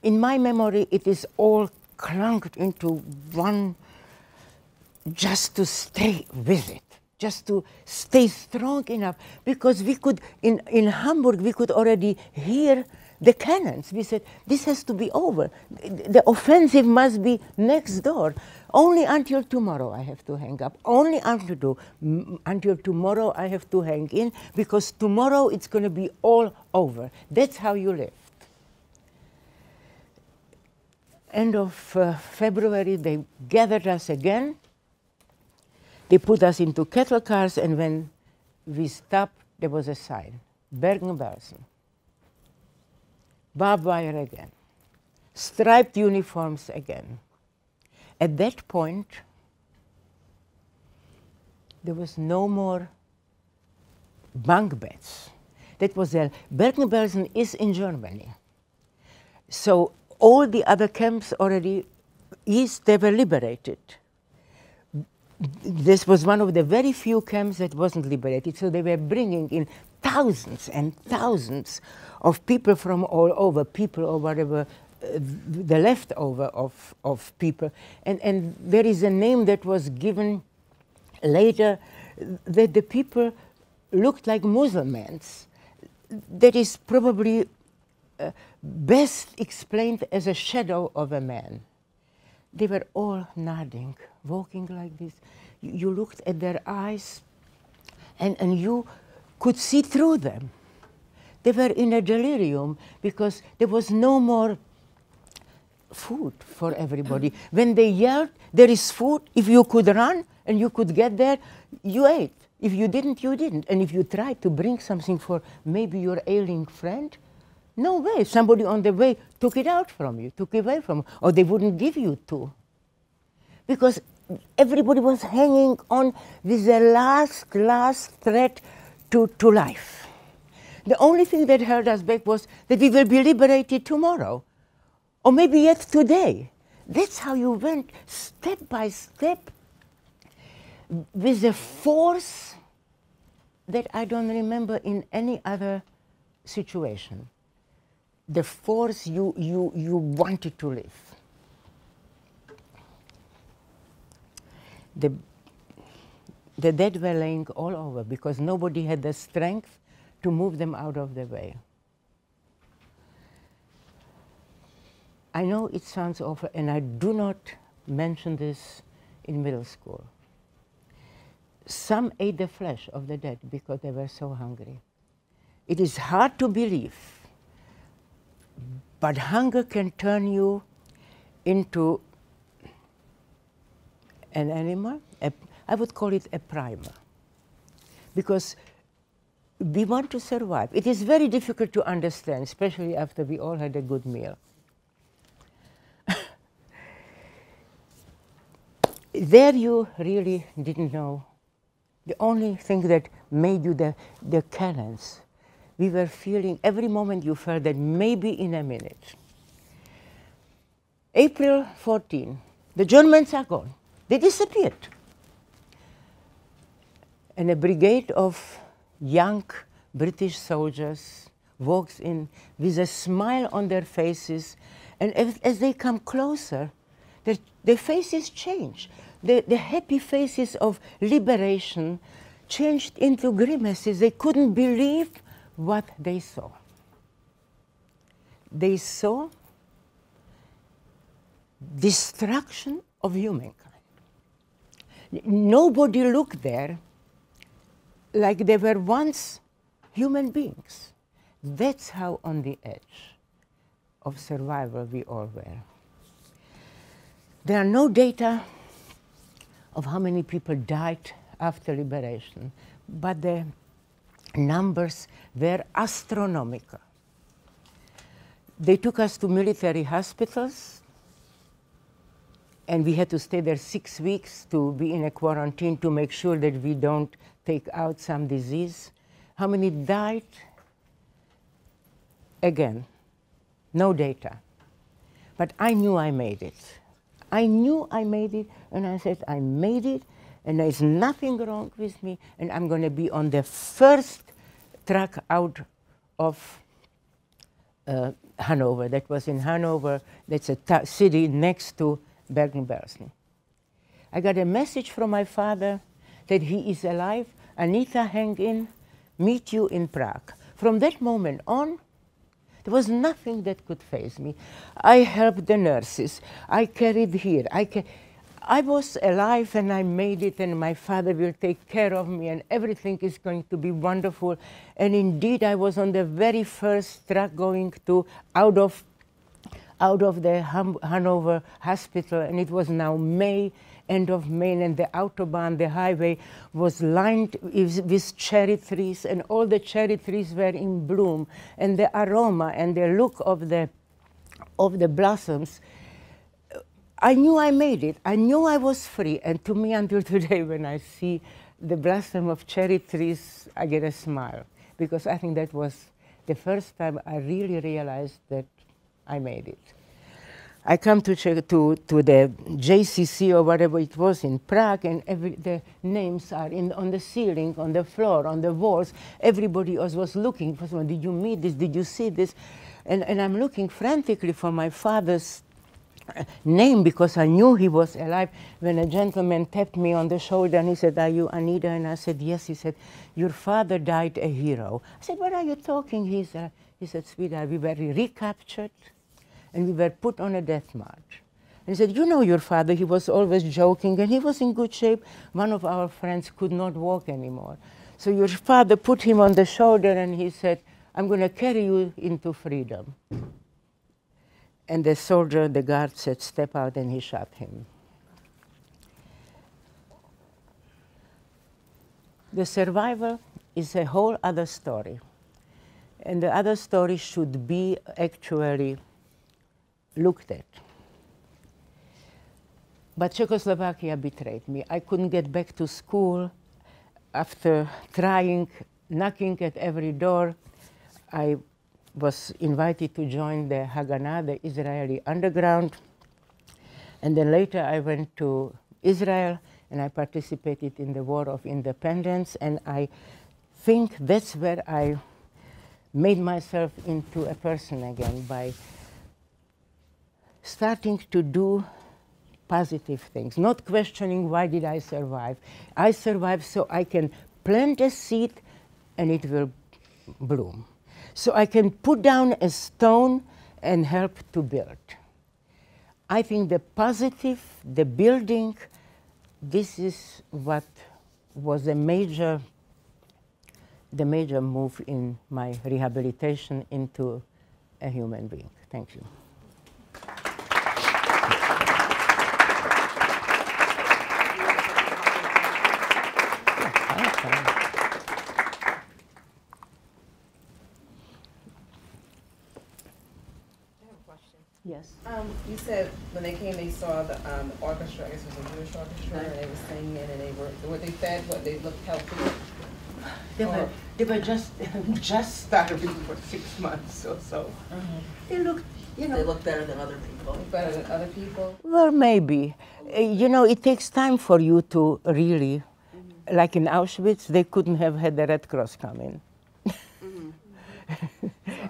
in my memory, it is all clunked into one, just to stay with it, just to stay strong enough, because we could, in Hamburg, we could already hear the cannons. We said, this has to be over. The offensive must be next door. Only until tomorrow I have to hang up. Only until tomorrow I have to hang in, because tomorrow it's going to be all over. That's how you lived. End of February, they gathered us again. They put us into cattle cars, and when we stopped, there was a sign, Bergen-Belsen. Barbed wire again, striped uniforms again. At that point, there was no more bunk beds. That was Bergen-Belsen is in Germany. So all the other camps already east, they were liberated. This was one of the very few camps that wasn't liberated, so they were bringing in thousands and thousands of people from all over, people or whatever, the leftover of people. And there is a name that was given later, that the people looked like Muslims. That is probably best explained as a shadow of a man. They were all nodding, walking like this. You looked at their eyes, and you could see through them. They were in a delirium because there was no more food for everybody. When they yelled, there is food. If you could run and you could get there, you ate. If you didn't, you didn't. And if you tried to bring something for maybe your ailing friend, no way. Somebody on the way took it out from you, took it away from you, or they wouldn't give you to. Because everybody was hanging on with the last threat to life. The only thing that held us back was that we will be liberated tomorrow, or maybe yet today. That's how you went step by step with a force that I don't remember in any other situation. The force you wanted to live. The dead were laying all over because nobody had the strength to move them out of the way. I know it sounds awful, and I do not mention this in middle school. Some ate the flesh of the dead because they were so hungry. It is hard to believe, but hunger can turn you into an animal. I would call it a primer, because we want to survive. It is very difficult to understand, especially after we all had a good meal. There you really didn't know. The only thing that made you the cannons. We were feeling, every moment you felt that maybe in a minute. April 14, the Germans are gone. They disappeared. And a brigade of young British soldiers walks in with a smile on their faces, and as they come closer, their faces change. The happy faces of liberation changed into grimaces. They couldn't believe what they saw. They saw destruction of humankind. Nobody looked there like they were once human beings. That's how on the edge of survival we all were. There are no data of how many people died after liberation, but the numbers were astronomical. They took us to military hospitals, and we had to stay there 6 weeks to be in a quarantine to make sure that we don't take out some disease. How many died? Again, no data. But I knew I made it. I knew I made it, and I said, I made it, and there's nothing wrong with me, and I'm going to be on the first truck out of Hanover. That was in Hanover. That's a city next to Bergen-Belsen. I got a message from my father that he is alive. Anita, hang in, meet you in Prague. From that moment on, there was nothing that could faze me. I helped the nurses. I carried here. I was alive and I made it, and my father will take care of me, and everything is going to be wonderful. And indeed, I was on the very first truck going to out of the Hanover hospital, and it was now May, end of May, and the Autobahn, the highway, was lined with cherry trees, and all the cherry trees were in bloom, and the aroma and the look of the blossoms. I knew I made it. I knew I was free, and to me, until today, when I see the blossom of cherry trees, I get a smile, because I think that was the first time I really realized that I made it. I come to the JCC or whatever it was in Prague, and the names are on the ceiling, on the floor, on the walls. Everybody else was looking for someone. Did you meet this? Did you see this? And I'm looking frantically for my father's name, because I knew he was alive, when a gentleman tapped me on the shoulder and he said, "Are you Anita?" And I said, "Yes." He said, "Your father died a hero." I said, "What are you talking?" He said, "Sweetheart, we were recaptured and we were put on a death march." And he said, "You know your father, he was always joking and he was in good shape. One of our friends could not walk anymore. So your father put him on the shoulder and he said, 'I'm going to carry you into freedom.'" And the soldier, the guard said, "Step out," and he shot him. The survival is a whole other story. And the other story should be actually looked at. But Czechoslovakia betrayed me. I couldn't get back to school. After trying, knocking at every door, I was invited to join the Haganah, the Israeli underground. And then later I went to Israel and I participated in the War of Independence. And I think that's where I made myself into a person again, by starting to do positive things, not questioning why did I survive. I survived so I can plant a seed and it will bloom. So I can put down a stone and help to build. I think the positive, the building, this is what was the major move in my rehabilitation into a human being. Thank you. Yes. You said when they came, they saw the orchestra. I guess it was a Jewish orchestra, and they were singing, and were they fed? What, they looked healthy? They were just starving for 6 months or so. They looked, you know. They look better than other people. Better than other people? Well, maybe. You know, it takes time for you to really, like in Auschwitz, they couldn't have had the Red Cross come in.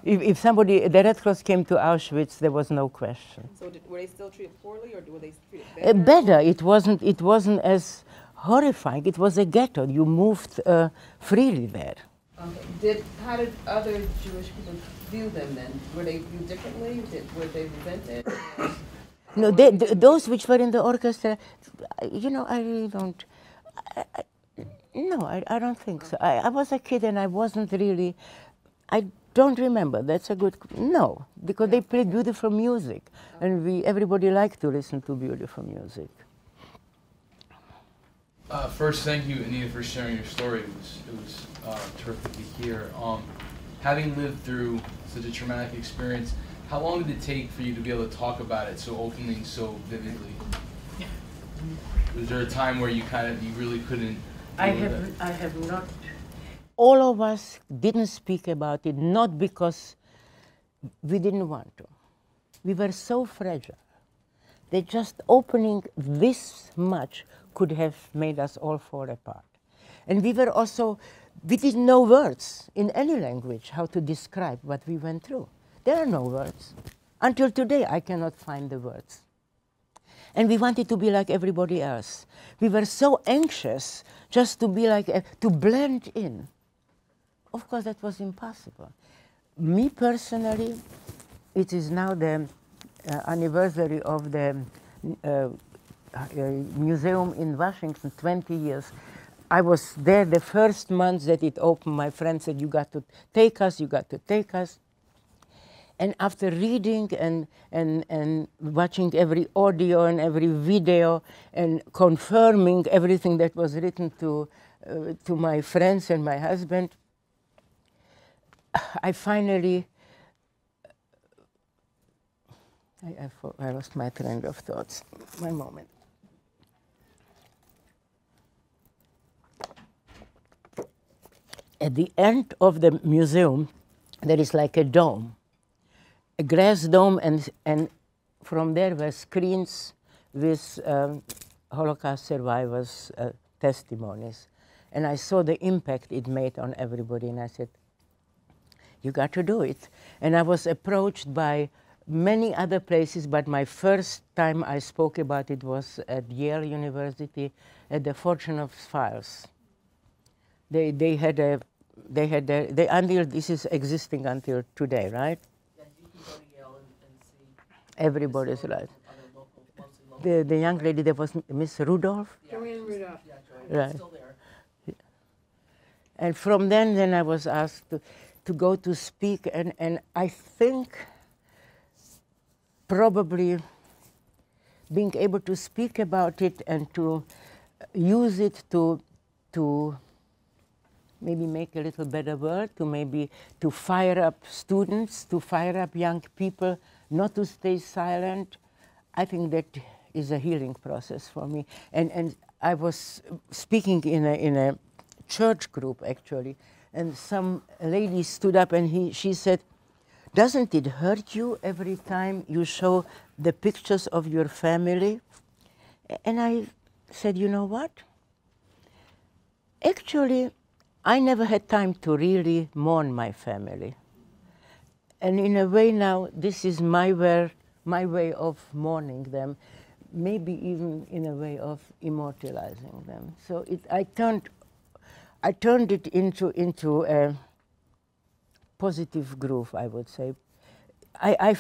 If somebody, the Red Cross came to Auschwitz, there was no question. So were they still treated poorly, or were they treated better? Better. It wasn't as horrifying. It was a ghetto. You moved freely there. Okay. How did other Jewish people view them then? Were they viewed differently? Were they resented? No, those which were in the orchestra, you know, I really don't. I don't think so. I was a kid and I wasn't really. I don't remember. That's a good. No, because they played beautiful music, and everybody liked to listen to beautiful music. First, thank you, Anita, for sharing your story. It was terrific to hear. Having lived through such a traumatic experience, how long did it take for you to be able to talk about it so openly and so vividly? Was there a time where you really couldn't? I have not. all of us didn't speak about it, not because we didn't want to. We were so fragile that just opening this much could have made us all fall apart. And we were also, we didn't know words in any language how to describe what we went through. There are no words. Until today, I cannot find the words. And we wanted to be like everybody else. We were so anxious just to be like, to blend in. Of course, that was impossible. Me personally, it is now the anniversary of the museum in Washington, 20 years. I was there the first month that it opened. My friend said, you got to take us, you got to take us. And after reading and watching every audio and every video and confirming everything that was written to my friends and my husband, I finally, I lost my train of thoughts. One moment. At the end of the museum, there is like a dome, a glass dome, and from there were screens with Holocaust survivors' testimonies. And I saw the impact it made on everybody, and I said, you got to do it. And I was approached by many other places, but my first time I spoke about it was at Yale University at the Fortunoff Files. They until this is existing until today, right? Yes, you can go to Yale and see. Everybody's right. Local, The young lady that was Miss Rudolph. yeah, Joanne Rudolph. Yeah, Joanne, Right. still there. And from then I was asked to go to speak, and I think probably being able to speak about it and to use it to maybe make a little better world, to fire up students, to fire up young people, not to stay silent. I think that is a healing process for me. And I was speaking in a church group actually, and some lady stood up and she said, doesn't it hurt you every time you show the pictures of your family? And I said, you know what? Actually, I never had time to really mourn my family. And in a way now, this is my way of mourning them, maybe even in a way of immortalizing them. So I turned it into a positive groove, I would say. I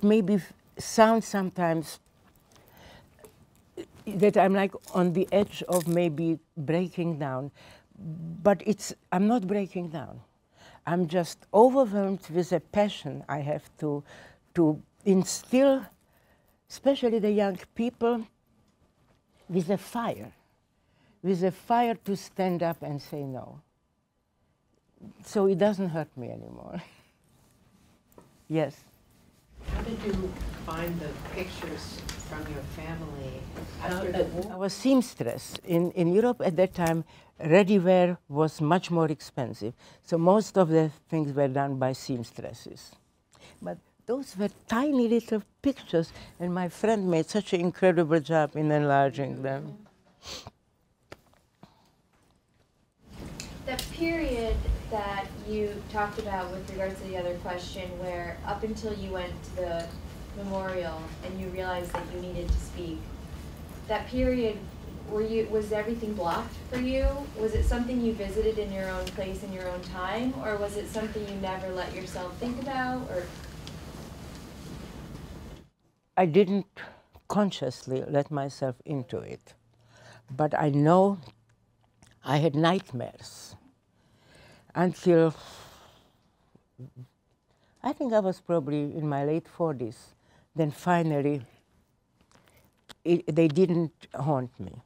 maybe sound sometimes that I'm like on the edge of maybe breaking down, but I'm not breaking down. I'm just overwhelmed with a passion I have to instill, especially the young people, with a fire to stand up and say no. So it doesn't hurt me anymore. Yes. How did you find the pictures from your family after the war? I was seamstress. In Europe at that time, ready-wear was much more expensive. So most of the things were done by seamstresses. But those were tiny little pictures, and my friend made such an incredible job in enlarging them. The period that you talked about with regards to the other question, where up until you went to the memorial and you realized that you needed to speak, that period, was everything blocked for you? Was it something you visited in your own place in your own time, or was it something you never let yourself think about? Or I didn't consciously let myself into it, but I know I had nightmares until I think I was probably in my late 40s. Then finally, they didn't haunt me.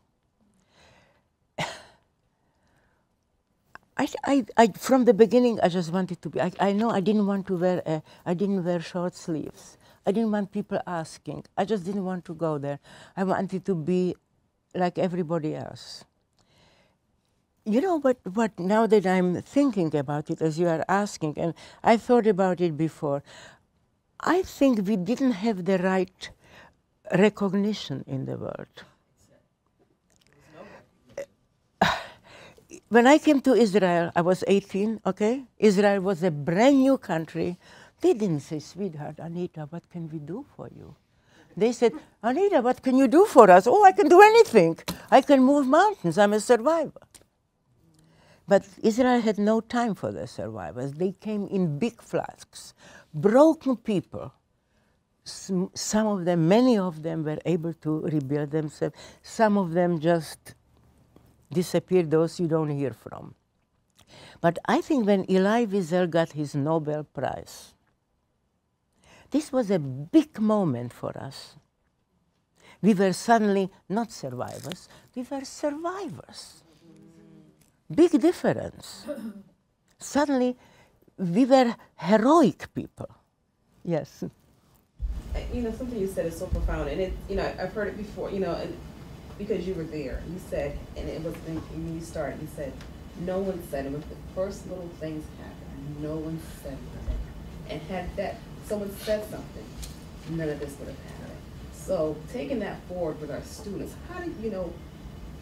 From the beginning, I just wanted to be. I know I didn't want to wear. I didn't wear short sleeves. I didn't want people asking. I just didn't want to go there. I wanted to be like everybody else. You know what, now that I'm thinking about it as you are asking, and I thought about it before, I think we didn't have the right recognition in the world. When I came to Israel, I was 18, okay? Israel was a brand new country. They didn't say, sweetheart, Anita, what can we do for you? They said, Anita, what can you do for us? Oh, I can do anything. I can move mountains. I'm a survivor. But Israel had no time for the survivors. They came in big flasks, broken people. Some of them, many of them were able to rebuild themselves. Some of them just disappeared, those you don't hear from. But I think when Elie Wiesel got his Nobel Prize, this was a big moment for us. We were suddenly not survivors, we were survivors. Big difference. Suddenly, we were heroic people. Yes. You know, something you said is so profound, and it, you know, I've heard it before, you know, and because you were there, you said, and it was when you started, you said, no one said it. When the first little things happened, no one said anything. And had that, someone said something, none of this would have happened. So taking that forward with our students, how do you know,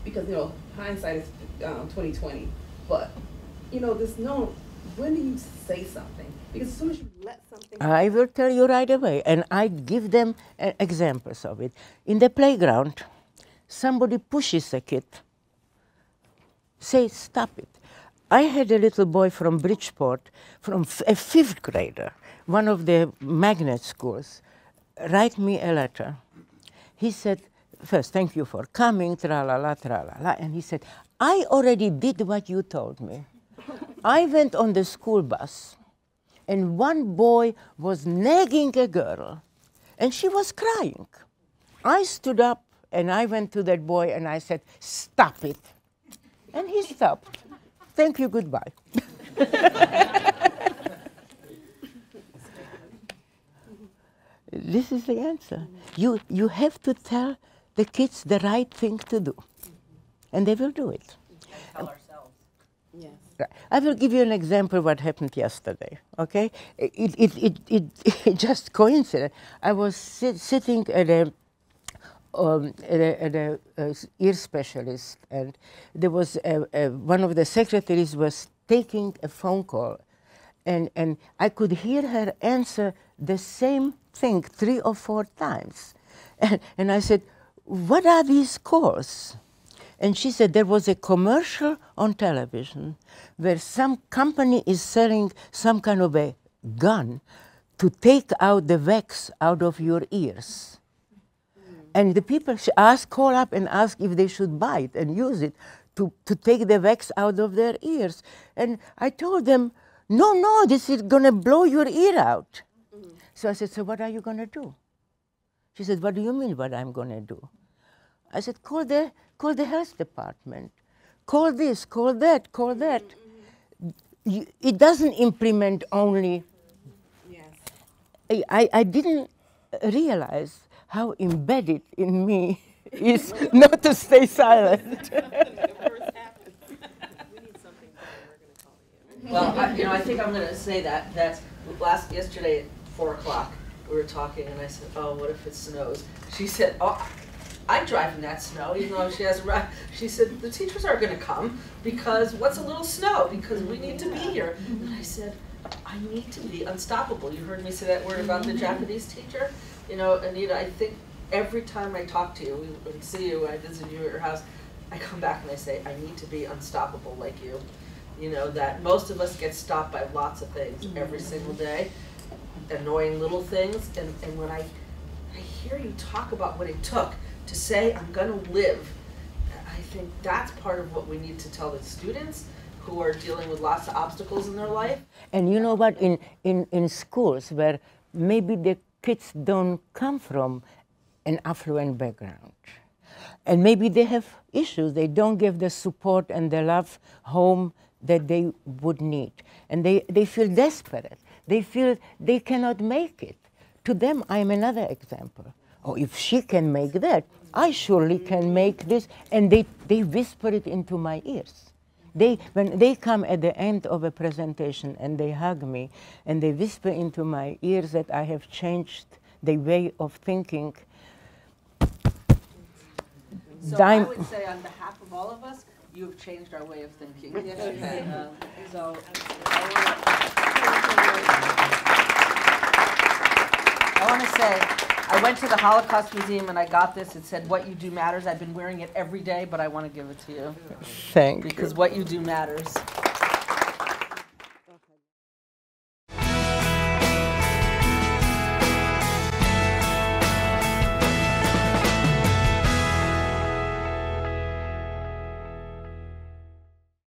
because, you know, hindsight is 20/20, but, you know, there's no, when do you say something? Because as soon as you let something I will tell you right away, and I give them examples of it. In the playground, somebody pushes a kid, say, stop it. I had a little boy from Bridgeport, from a 5th grader, one of the magnet schools, write me a letter. He said, first, thank you for coming, tra-la-la, tra-la-la. And he said, I already did what you told me. I went on the school bus, and one boy was nagging a girl, and she was crying. I stood up, and I went to that boy, and I said, stop it. And he stopped. Thank you, goodbye. This is the answer. You have to tell the kids the right thing to do, and they will do it. Tell ourselves. Yes. Right. I will give you an example of what happened yesterday, okay? It just coincided. I was sitting at a ear specialist, and there was one of the secretaries was taking a phone call, and I could hear her answer the same thing 3 or 4 times. And I said, what are these calls? And she said there was a commercial on television where some company is selling some kind of a gun to take out the wax out of your ears. And the people call up and ask if they should buy it and use it to take the wax out of their ears. And I told them, no, this is going to blow your ear out. So I said, so what are you going to do? She said, what do you mean what I'm going to do? I said, call the health department. Call this, call that, call that. It doesn't implement only. Yes. I didn't realize how embedded in me is not to stay silent. Well, I think I'm going to say that. Yesterday at 4 o'clock, we were talking, and I said, oh, what if it snows? She said, oh, I drive in that snow, even though she hasn't arrived. She said, the teachers aren't going to come because what's a little snow? Because we need to be here. And I said, I need to be unstoppable. You heard me say that word about the Japanese teacher? You know, Anita, I think every time I talk to you, we see you, I visit you at your house, I come back and I say, I need to be unstoppable like you. You know, that most of us get stopped by lots of things every single day, annoying little things. And when I hear you talk about what it took to say, I'm going to live, I think that's part of what we need to tell the students who are dealing with lots of obstacles in their life. And you know what, in schools where maybe the kids don't come from an affluent background, and maybe they have issues, they don't give the support and the love home that they would need, and they feel desperate, they feel they cannot make it. To them, I'm another example. Oh, if she can make that, I surely can make this. And they whisper it into my ears. when they come at the end of a presentation and they hug me and they whisper into my ears that I have changed the way of thinking. So I would say on behalf of all of us, you have changed our way of thinking. Yes, you have. So I want to say, I went to the Holocaust Museum and I got this. It said, "What you do matters." I've been wearing it every day, but I want to give it to you. Thank you. Because what you do matters.